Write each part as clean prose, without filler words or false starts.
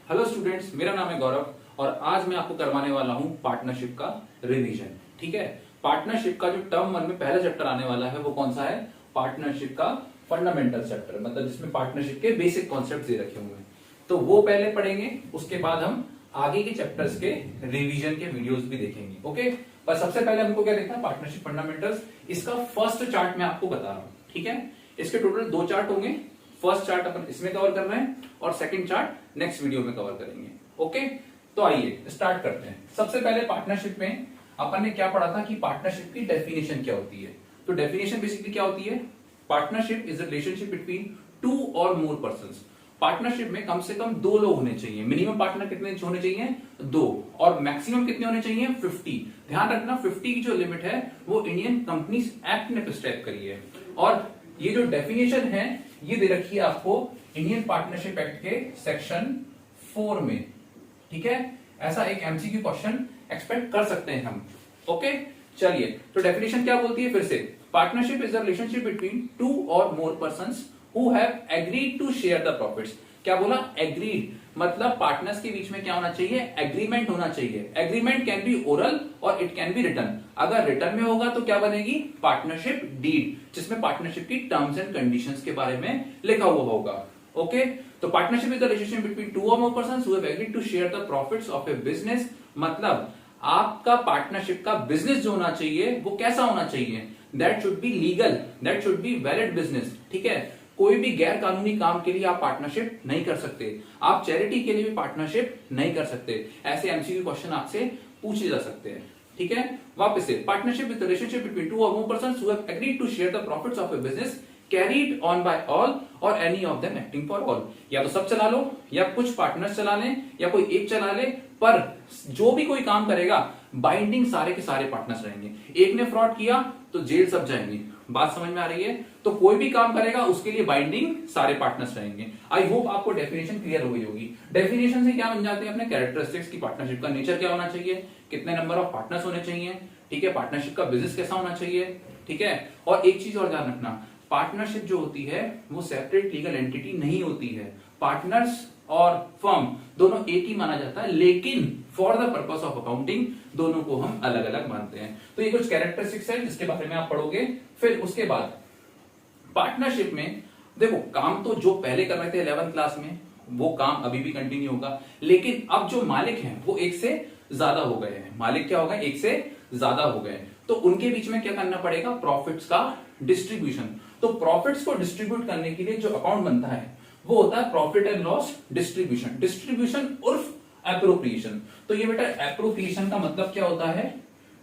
Hello students, मेरा नाम है गौरव और आज मैं आपको करवाने वाला हूं पार्टनरशिप का रिवीजन। ठीक है, पार्टनरशिप का जो टर्म 1 में पहला चैप्टर आने वाला है वो कौन सा है? पार्टनरशिप का फंडामेंटल चैप्टर, मतलब जिसमें पार्टनरशिप के बेसिक कॉन्सेप्ट दे रखे हुए हैं। तो वो पहले पढ़ेंगे, उसके बाद हम आगे के चैप्टर्स के रिवीजन के वीडियोस भी देखेंगे। ओके, पर सबसे पहले हमको क्या देखना है? Partnership fundamentals. इसका फर्स्ट चार्ट मैं आपको बता रहा हूं। ठीक है, इसके टोटल 2 चार्ट होंगे। फर्स्ट चार्ट अपन इसमें कवर कर रहे हैं और सेकंड चार्ट नेक्स्ट वीडियो में कवर करेंगे। ओके, तो आइए स्टार्ट करते हैं। सबसे पहले पार्टनरशिप में अपन ने क्या पढ़ा था कि पार्टनरशिप की डेफिनेशन क्या होती है। तो डेफिनेशन बेसिकली क्या होती है? Partnership is a relationship between 2 और मोर पर्संस। पार्टनरशिप में कम से कम 2 लोग होने चाहिए। मिनिमम पार्टनर कितने होने चाहिए? 2, और मैक्सिमम कितने होने चाहिए? 50। ध्यान रखना, 50 की जो लिमिट है वो इंडियन कंपनीज एक्ट ने प्रिस्क्राइब करी है। और ये जो डेफिनेशन है ये दे रखी है आपको इंडियन पार्टनरशिप एक्ट के सेक्शन 4 में। ठीक है, ऐसा एक एमसीक्यू क्वेश्चन एक्सपेक्ट कर सकते हैं हम। ओके, चलिए, तो डेफिनेशन क्या बोलती है फिर से? Partnership is a relationship between 2 और more persons who have agreed to share the profits. क्या बोला? एग्रीड, मतलब पार्टनर्स के बीच में क्या होना चाहिए? एग्रीमेंट होना चाहिए। एग्रीमेंट कैन बी ओरल और इट कैन बी रिटन। अगर रिटन में होगा तो क्या बनेगी? पार्टनरशिप डीड, जिसमें पार्टनरशिप की टर्म्स एंड कंडीशंस के बारे में लिखा हुआ होगा। ओके, तो partnership is the relationship between 2 और more persons who have agreed to share the profits of a business. मतलब आपका पार्टनरशिप का बिजनेस जो होना चाहिए वो कैसा होना चाहिए? That should be legal, that should be valid business. ठीक है, कोई भी गैर कानूनी काम के लिए आप पार्टनरशिप नहीं कर सकते। आप चैरिटी के लिए भी पार्टनरशिप नहीं कर सकते। ऐसे एमसीक्यू क्वेश्चन आपसे पूछे जा सकते हैं। ठीक है, वापस से, partnership is the relationship between 2 और more persons who have agreed to share the profits of a business carried on by all और any of them acting for all. या तो सब चला लो, या कुछ पार्टनर्स चला लें, या कोई एक चला ले, पर जो भी कोई काम करेगा बाइंडिंग सारे के सारे पार्टनर्स रहेंगे। एक ने फ्रॉड किया तो जेल सब जाएंगे। बात समझ में आ रही है? तो कोई भी काम करेगा उसके लिए बाइंडिंग सारे पार्टनर्स रहेंगे। आई होप आपको डेफिनेशन क्लियर हो गई होगी। डेफिनेशन से क्या बन जाते हैं अपने कैरेक्टरिस्टिक्स की? पार्टनरशिप का नेचर क्या होना चाहिए, कितने नंबर ऑफ पार्टनर्स होने चाहिए, ठीक है, पार्टनरशिप का बिजनेस कैसा होना चाहिए। ठीक है, और एक चीज और ध्यान रखना, पार्टनरशिप जो होती है वो सेपरेट लीगल एंटिटी नहीं होती है। पार्टनर्स और फर्म दोनों एक ही माना जाता है, लेकिन for the purpose of accounting दोनों को हम अलग अलग मानते हैं। तो ये कुछ कैरेक्टरिस्टिक्स है जिसके बारे में आप पढ़ोगे। फिर उसके बाद पार्टनरशिप में देखो, काम तो जो पहले कर रहे थे 11th क्लास में वो काम अभी भी कंटिन्यू होगा, लेकिन अब जो मालिक हैं वो एक से ज्यादा हो गए हैं। मालिक क्या हो गए? एक से ज्यादा हो गए। तो उनके बीच में क्या करना पड़ेगा? प्रॉफिट्स का डिस्ट्रीब्यूशन। तो प्रॉफिट्स को डिस्ट्रीब्यूट करने के लिए जो अकाउंट बनता है वो होता है profit and loss distribution. Distribution उर्फ एप्रोप्रिएशन। तो ये बेटा एप्रोप्रिएशन का मतलब क्या होता है?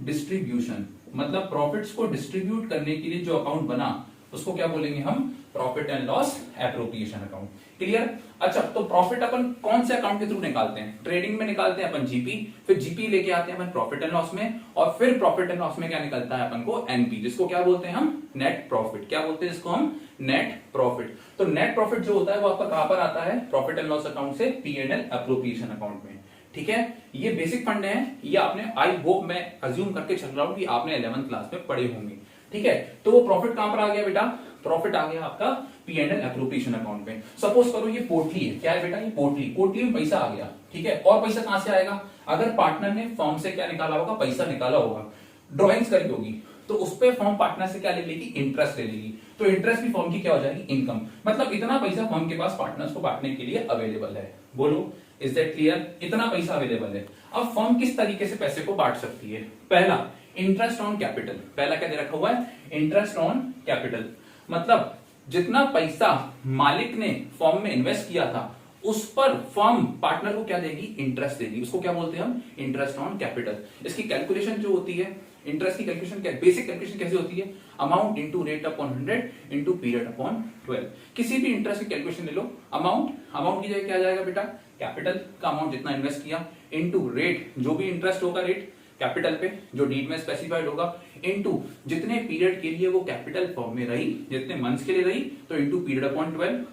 डिस्ट्रीब्यूशन, मतलब प्रॉफिट्स को डिस्ट्रीब्यूट करने के लिए जो अकाउंट बना उसको क्या बोलेंगे हम? Profit and loss appropriation account. Clear? अच्छा, तो प्रॉफिट अपन कौन से अकाउंट के थ्रू निकालते हैं? ट्रेडिंग में निकालते हैं अपन जीपी, फिर जीपी लेके आते हैं अपन प्रॉफिट एंड लॉस में, और फिर प्रॉफिट एंड लॉस में क्या निकलता है अपन को? एनपी, जिसको क्या बोलते हैं हम? Net profit. क्या बोलते हैं इसको हम? Net profit. तो नेट प्रॉफिट जो होता है वो आपका कहां पर आता है? प्रॉफिट एंड लॉस अकाउंट से P and L appropriation account में। ठीक है, ये बेसिक फंड है। ये आपने, आई होप, मैं अज्यूम करके चल रहा हूं कि आपने 11th क्लास में पढ़े होंगे। ठीक है, तो वो प्रॉफिट कहां पर आ गया बेटा? प्रॉफिट आ गया आपका P and L appropriation account में। सपोज करो ये पोटली है। क्या है बेटा? ये पोटली। पोटली में पैसा आ गया। ठीक है, और पैसा कहां से आएगा? अगर पार्टनर ने फर्म से क्या निकाला होगा? पैसा निकाला होगा, ड्रॉइंग्स करी होगी, तो उस पर फर्म पार्टनर से क्या ले लेगी? इंटरेस्ट ले लेगी। तो इंटरेस्ट भी फर्म की क्या हो जाएगी? इनकम। मतलब इतना पैसा फर्म के पास पार्टनर्स को बांटने के लिए अवेलेबल है। बोलो, इज दैट क्लियर? इतना पैसा अवेलेबल है। अब फर्म किस तरीके से पैसे को बांट सकती है? पहला, इंटरेस्ट ऑन कैपिटल। पहला क्या दे रखा हुआ है? Interest on capital. मतलब जितना पैसा मालिक ने फर्म में इन्वेस्ट किया था उस पर फर्म पार्टनर को क्या देगी? इंटरेस्ट देगी। उसको क्या बोलते हैं हम? Interest on capital. इसकी कैलकुलेशन जो होती है, इंटरेस्ट की कैलकुलेशन क्या? बेसिक कैलकुलेशन कैसे होती है? Amount into rate upon 100 into period upon 12। किसी भी इंटरेस्ट की कैलकुलेशन ले लो, अमाउंट की जगह क्या आ जाएगा बेटा? कैपिटल का अमाउंट जितना इन्वेस्ट किया, इंटू रेट, जो भी इंटरेस्ट होगा रेट कैपिटल पे जो डीड में स्पेसिफाइड होगा, इनटू जितने पीरियड के लिए वो कैपिटल फॉर्म में रही, जितने मंथ्स के लिए रही, तो इनटू पीरियड अपॉन 12।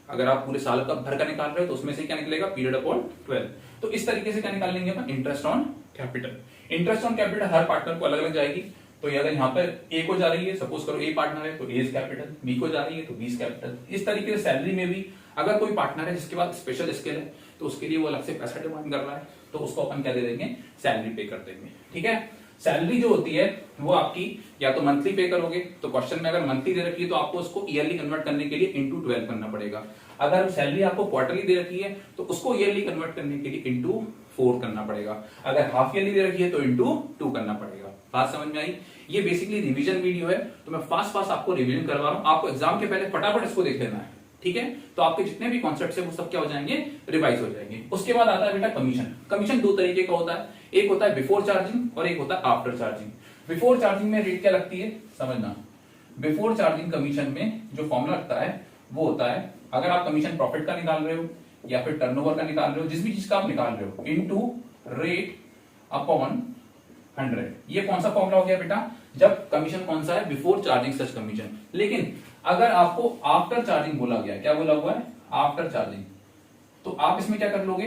अगर आप पूरे साल का भर का निकाल रहे हो तो उसमें से क्या निकलेगा? Period upon 12। तो इस तरीके से क्या निकाल लेंगे अपन? Interest on capital. Interest on capital हर पार्टनर को अलग अलग जाएगी। तो अगर यहाँ पर ए को जा रही है, सपोज करो ए पार्टनर है तो ए कैपिटल, बी को जा रही है तो बी कैपिटल। इस तरीके से सैलरी में भी अगर कोई पार्टनर है जिसके पास स्पेशल स्किल है तो उसके लिए वो अलग से पैसा डिमांड कर रहा है, तो उसको अपन क्या दे देंगे, सैलरी पे कर देंगे। ठीक है, सैलरी जो होती है वो आपकी या तो मंथली पे करोगे, तो क्वेश्चन में अगर मंथली दे रखी है तो आपको उसको ईयरली कन्वर्ट करने के लिए इंटू 12 करना पड़ेगा। अगर सैलरी आपको क्वार्टरली दे रखी है तो उसको ईयरली कन्वर्ट करने के लिए इंटू 4 करना पड़ेगा। अगर हाफ ईयरली दे रखी है तो इंटू 2 करना पड़ेगा। बात समझ में आई? ये बेसिकली रिवीजन वीडियो है, तो मैं फास्ट फास्ट आपको रिवीजन करवा रहा हूं, आपको एग्जाम के पहले फटाफट इसको देख लेना है। ठीक है, तो आपके जितने भी कॉन्सेप्ट्स है वो सब क्या हो जाएंगे, रिवाइज हो जाएंगे। उसके बाद आता है बेटा कमीशन। कमीशन दो तरीके का होता है, एक होता है बिफोर चार्जिंग और एक होता है आफ्टर चार्जिंग। बिफोर चार्जिंग में रेट क्या लगती है समझना, बिफोर चार्जिंग कमीशन में जो फॉर्मूला लगता है वो होता है, अगर आप कमीशन प्रॉफिट का निकाल रहे हो या फिर टर्नओवर का निकाल रहे हो, जिस भी चीज का आप निकाल रहे हो, इनटू रेट अपॉन 100। ये कौन सा फॉर्मूला हो गया बेटा, जब कमीशन कौन सा है, बिफोर चार्जिंग सच कमीशन। लेकिन अगर आपको आफ्टर चार्जिंग बोला गया, क्या बोला हुआ है, आफ्टर चार्जिंग, तो आप इसमें क्या कर लोगे,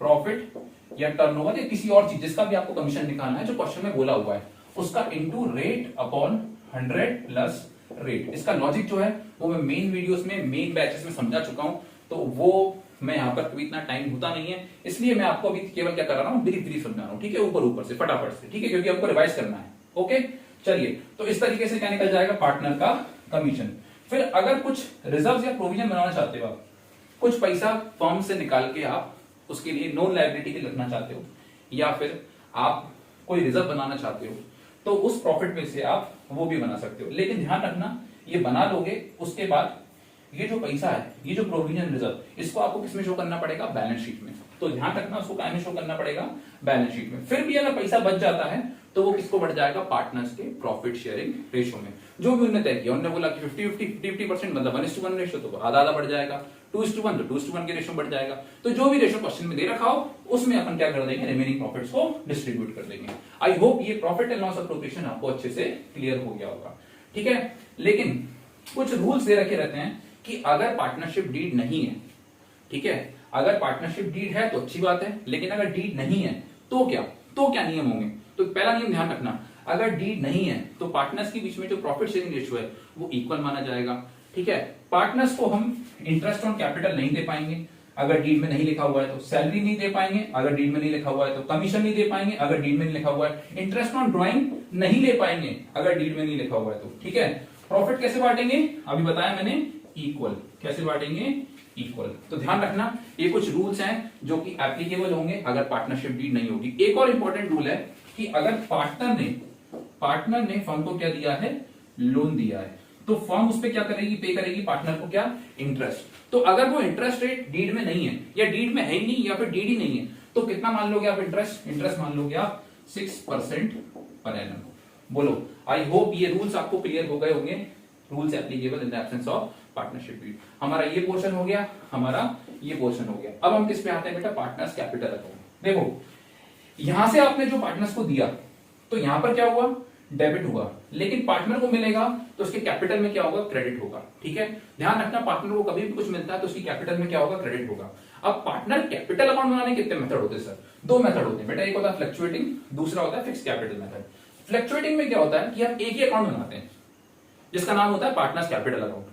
प्रॉफिट या टर्नओवर या किसी और चीज जिसका भी आपको कमीशन निकालना है जो क्वेश्चन में बोला हुआ है, उसका into rate upon 100 plus rate. इसका लॉजिक जो है वो मैं मेन वीडियोस में, मेन बैचेस में समझा चुका हूं, तो वो मैं यहाँ पर कभी इतना टाइम होता नहीं है, इसलिए मैं आपको अभी केवल क्या कर रहा हूँ, ब्रीफ ब्रीफ समझा रहा हूँ। ठीक है, ऊपर ऊपर से फटाफट से, ठीक है, क्योंकि आपको रिवाइज करना है। ओके, चलिए, तो इस तरीके से क्या निकल जाएगा, पार्टनर का कमीशन। फिर अगर कुछ रिजर्व या प्रोविजन बनाना चाहते हो आप, कुछ पैसा फर्म से निकाल के आप उसके लिए नॉन लायबिलिटी के रखना चाहते हो, या फिर आप कोई रिजर्व बनाना चाहते हो, तो उस प्रॉफिट में से आप वो भी बना सकते हो। लेकिन ध्यान रखना, ये बना लोगे उसके बाद ये जो पैसा है, ये जो प्रोविजन रिजर्व, इसको आपको किसमें शो करना पड़ेगा, बैलेंस शीट में। तो ध्यान रखना, उसको क्या में शो करना पड़ेगा, बैलेंस शीट में। फिर भी अगर पैसा बच जाता है तो वो किसको बढ़ जाएगा, पार्टनर्स के प्रॉफिट शेयरिंग रेशियो में। जो भी उन्होंने तय किया, उन्होंने बोला कि 50-50% मतलब 1:1 रेशियो, तो आधा आधा बढ़ जाएगा, 2:1 तो 2:1 के रेशियो बढ़ जाएगा। तो जो भी रेशियो क्वेश्चन में दे रखा हो उसमें अपन क्या कर देंगे, रिमेनिंग प्रॉफिट्स को डिस्ट्रीब्यूट कर देंगे। आई होप ये प्रॉफिट एंड लॉस एप्रोप्रिएशन आपको अच्छे से क्लियर हो गया होगा। ठीक है, लेकिन कुछ रूल्स दे रखे रहते हैं कि अगर पार्टनरशिप डीड नहीं है, ठीक है, अगर पार्टनरशिप डीड है तो अच्छी बात है, लेकिन अगर डीड नहीं है तो क्या नियम होंगे। तो पहला नियम ध्यान रखना, अगर डीड नहीं है तो पार्टनर्स के बीच में जो प्रॉफिट शेयरिंग रेशियो है वो इक्वल माना जाएगा। ठीक है, पार्टनर्स को हम इंटरेस्ट ऑन कैपिटल नहीं दे पाएंगे अगर डीड में नहीं लिखा हुआ है, तो सैलरी नहीं दे पाएंगे अगर डीड में नहीं लिखा हुआ है, तो कमीशन नहीं दे पाएंगे अगर डीड में नहीं लिखा हुआ है, इंटरेस्ट ऑन ड्रॉइंग नहीं ले पाएंगे अगर डीड में नहीं लिखा हुआ है। तो ठीक है, प्रॉफिट कैसे बांटेंगे, अभी बताया मैंने, इक्वल। कैसे बांटेंगे, इक्वल। तो ध्यान रखना, ये कुछ रूल्स हैं जो कि एप्लीकेबल होंगे अगर पार्टनरशिप डीड नहीं होगी। एक और इंपॉर्टेंट रूल है कि अगर पार्टनर ने फर्म को क्या दिया है, लोन दिया है, तो फर्म उस पर क्या करेगी, पे करेगी पार्टनर को क्या, इंटरेस्ट। तो अगर वो इंटरेस्ट रेट डीड में नहीं है, या डीड में है ही नहीं, या फिर डीड ही नहीं है, तो कितना मान लोगे आप इंटरेस्ट मान लोगे आप 6% पर एनम। बोलो, आई होप ये रूल्स आपको क्लियर हो गए होंगे, rules applicable in the absence of partnership deed. हमारा ये पोर्शन हो गया, हमारा ये पोर्शन हो गया। अब हम किस पे आते हैं बेटा, पार्टनर्स कैपिटल अकाउंट। देखो, यहां से आपने जो पार्टनर्स को दिया, तो यहां पर क्या हुआ, डेबिट हुआ, लेकिन पार्टनर को मिलेगा तो उसके कैपिटल में क्या होगा, क्रेडिट होगा। ठीक है, ध्यान रखना, पार्टनर को कभी भी कुछ मिलता है तो उसकी कैपिटल में क्या होगा, क्रेडिट होगा। अब पार्टनर कैपिटल अकाउंट बनाने के कितने मेथड होते हैं सर, दो मेथड होते हैं बेटा, एक होता है फ्लक्चुएटिंग, दूसरा होता है फिक्स कैपिटल मेथड। फ्लक्चुएटिंग में क्या होता है कि हम एक ही अकाउंट बनाते हैं जिसका नाम होता है पार्टनर्स कैपिटल अकाउंट।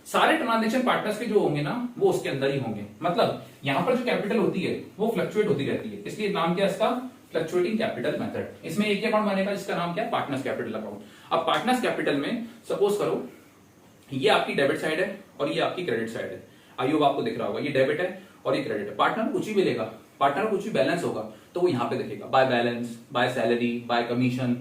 सारे ट्रांजैक्शन पार्टनर्स के जो होंगे ना वो उसके अंदर ही होंगे, मतलब यहां पर जो कैपिटल होती है वो फ्लक्चुएट होती रहती है, इसलिए नाम क्या है इसका, फ्लक्चुएटिंग कैपिटल मेथड। इसमें एक ही अकाउंट बनेगा जिसका नाम क्या है, पार्टनर्स कैपिटल अकाउंट। अब पार्टनर्स कैपिटल में सपोज करो ये आपकी डेबिट साइड है और ये आपकी क्रेडिट साइड है। आयोग आपको दिख रहा होगा, ये डेबिट है और ये क्रेडिट है। पार्टनर कुछ ही मिलेगा, पार्टनर कुछ भी बैलेंस होगा तो वो यहां पे दिखेगा, by balance, by salary, bye commission,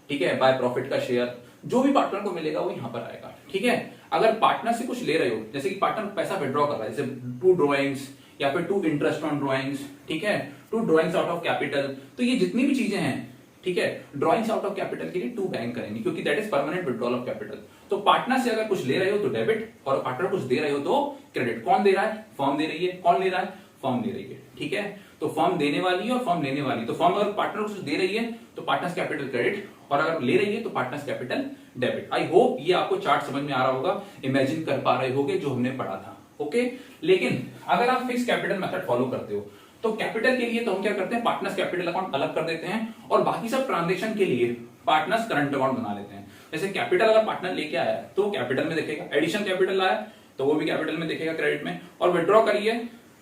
ठीक है, बाय प्रॉफिट का शेयर, जो भी पार्टनर को मिलेगा वो यहां पर आएगा। ठीक है, अगर पार्टनर से कुछ ले रहे हो, जैसे कि पार्टनर पैसा विड्रॉ कर रहा है, जैसे 2 ड्रॉइंग्स या फिर 2 इंटरेस्ट ऑन ड्रॉइंग्स, ठीक है, 2 ड्रॉइंग्स आउट ऑफ कैपिटल, तो ये जितनी भी चीजें हैं, ठीक है, ड्रॉइंग्स आउट ऑफ कैपिटल के लिए 2 बैंक करेंगे क्योंकि that is permanent withdrawal of capital. तो पार्टनर से अगर कुछ ले रहे हो तो डेबिट और पार्टनर कुछ दे रहे हो तो क्रेडिट। कौन दे रहा है, फर्म दे रही है, कौन ले रहा है, फर्म दे रही है। ठीक है, तो फर्म देने वाली है और फर्म लेने वाली। तो फर्म अगर पार्टनर को कुछ दे रही है तो पार्टनर्स कैपिटल क्रेडिट, और अगर ले रही है तो पार्टनर्स कैपिटल डेबिट। आई होप ये आपको चार्ट समझ में आ रहा होगा, इमेजिन कर पा रहे होगे जो हमने पढ़ा था। ओके, लेकिन अगर आप फिक्स कैपिटल मेथड फॉलो करते हो तो कैपिटल के लिए तो हम क्या करते हैं, पार्टनर्स कैपिटल अकाउंट अलग कर देते हैं और बाकी सब ट्रांजेक्शन के लिए पार्टनर्स करंट अकाउंट बना लेते हैं। जैसे कैपिटल अगर पार्टनर लेके आया तो कैपिटल में दिखेगा, एडिशन कैपिटल आया तो वो भी कैपिटल में दिखेगा क्रेडिट में, और विड्रॉ करिए,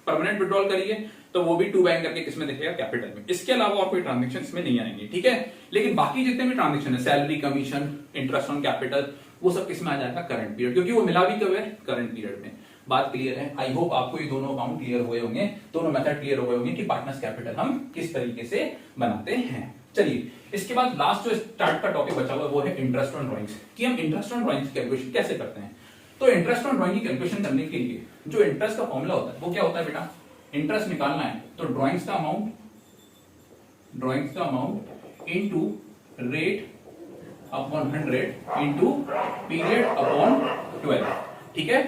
परमानेंट विड्रॉल करिए तो वो भी टू बैंक करके किसमें दिखेगा, कैपिटल में। इसके अलावा और कोई ट्रांजेक्शन इसमें नहीं आएंगे, ठीक है। लेकिन बाकी जितने भी ट्रांजेक्शन है, salary, commission, interest on capital, वो सब किसमें आ जाएगा, करंट पीरियड, क्योंकि वो मिला भी कब है, करंट पीरियड में। बात क्लियर है? आई होप आपको ये दोनों अकाउंट क्लियर हुए होंगे, दोनों मेथड क्लियर हुए होंगे कि पार्टनर्स कैपिटल हम किस तरीके से बनाते हैं। चलिए, इसके बाद लास्ट जो स्टार्ट का टॉपिक बचा हुआ वो है इंटरेस्ट ऑन ड्राइंग्स, कि हम इंटरेस्ट ऑन ड्राइंग्स की कैलकुलेशन कैसे करते हैं। तो इंटरेस्ट ऑन ड्राइंग की कैलकुलेशन करने के लिए जो इंटरेस्ट का फॉर्मूला होता है वो क्या होता है बेटा, इंटरेस्ट निकालना है तो ड्राइंग्स का amount into rate upon 100 into period upon 12, ठीक है।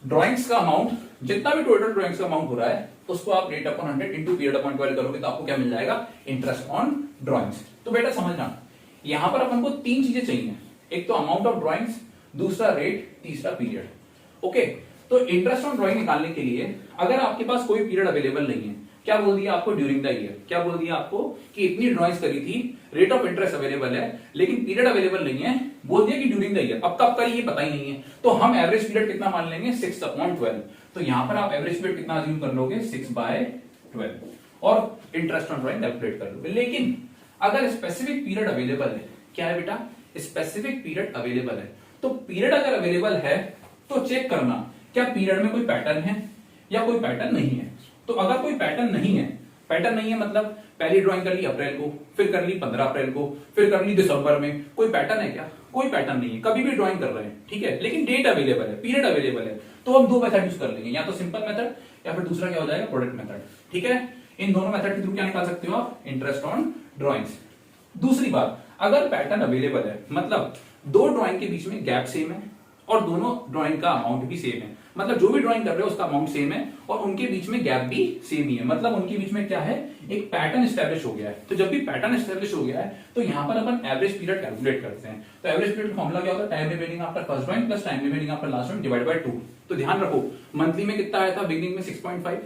ड्राइंग्स का अमाउंट, जितना भी टोटल ड्राइंग्स का अमाउंट हो रहा है उसको आप rate upon 100 into period upon 12 करोगे तो आपको क्या मिल जाएगा, इंटरेस्ट ऑन ड्राइंग्स। तो बेटा समझना, यहां पर अपन को तीन चीजें चाहिए, एक तो अमाउंट ऑफ ड्राइंग्स, दूसरा रेट, तीसरा पीरियड। ओके, तो इंटरेस्ट ऑन ड्राइंग निकालने के लिए अगर आपके पास कोई पीरियड अवेलेबल नहीं है, क्या बोल दिया आपको, ड्यूरिंग द ईयर, क्या बोल दिया आपको कि इतनी ड्राइंग्स करी थी, रेट ऑफ इंटरेस्ट अवेलेबल है लेकिन पीरियड अवेलेबल नहीं है, बोल दिया कि ड्यूरिंग द ईयर। अब कब करी ये पता ही नहीं है, तो हम एवरेज पीरियड कितना मान लेंगे, 6/12। तो यहां पर आप एवरेज पीरियड कितना अज्यूम कर लोगे, 6/12, और इंटरेस्ट ऑन ड्राइंग कैलकुलेट कर लोगे। लेकिन अगर स्पेसिफिक पीरियड अवेलेबल है, क्या है बेटा, स्पेसिफिक पीरियड अवेलेबल है, तो पीरियड अगर अवेलेबल है तो चेक करना क्या पीरियड में कोई पैटर्न है या कोई पैटर्न नहीं है। तो अगर कोई पैटर्न नहीं है मतलब पहली ड्राइंग कर ली अप्रैल को, फिर कर ली 15 अप्रैल को, फिर कर ली दिसंबर में, कोई पैटर्न है क्या, कोई पैटर्न नहीं है, कभी भी ड्राइंग कर रहे हैं, ठीक है, लेकिन डेट अवेलेबल है, पीरियड अवेलेबल है, तो हम दो मेथड यूज कर लेंगे, या तो सिंपल मेथड या फिर दूसरा क्या हो जाएगा, प्रोडक्ट मेथड, ठीक है। इन दोनों मेथड के थ्रू क्या निकाल सकते हो आप, इंटरेस्ट ऑन ड्राइंग्स। दूसरी बात, अगर पैटर्न अवेलेबल है, मतलब दो ड्राइंग के बीच में गैप सेम है और दोनों ड्राइंग का अमाउंट भी सेम है, मतलब जो भी ड्राइंग कर रहे हो उसका अमाउंट सेम है और उनके बीच में गैप भी सेम ही है, मतलब उनके बीच में क्या है, एक पैटर्न एस्टेब्लिश हो गया है। तो जब भी पैटर्न एस्टेब्लिश हो गया है तो यहां पर अपन एवरेज पीरियड कैलकुलेट करते हैं। तो एवरेज पीरियड का फॉर्मूला क्या होता है, time remaining after first drawing plus time remaining after last drawing divide by 2। तो ध्यान रखो, मंथली में कितना आया था, बिगिनिंग में 6.5,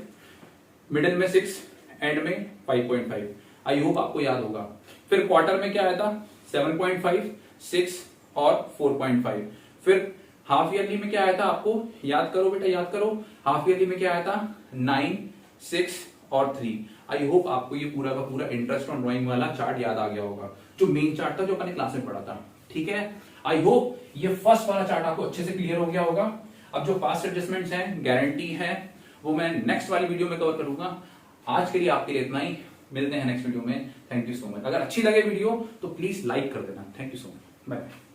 मिडिल में 6, एंड में 5.5। आई होप आपको याद होगा। फिर क्वार्टर में क्या आया था, 7.5, 6 और 4.5। फिर हाफ ईयरली में क्या आया था, आपको याद करो बेटा, याद करो, हाफ ईयरली में क्या आया था, 9, 6 और 3। आई होप आपको ये पूरा का पूरा इंटरेस्ट ऑन ड्राइंग वाला चार्ट याद आ गया होगा, जो मेन चार्ट था जो अपने क्लास में पढ़ा था, ठीक है। आई होप ये फर्स्ट वाला चार्ट आपको अच्छे से क्लियर हो गया होगा। अब जो पास्ट एडजस्टमेंट्स हैं, गारंटी है, वो मैं नेक्स्ट वाली वीडियो में कवर करूंगा। आज के लिए आपके लिए इतना ही, मिलते हैं नेक्स्ट वीडियो में। Thank you so much. अगर अच्छी लगे वीडियो तो प्लीज लाइक कर देना। Thank you so much, bye.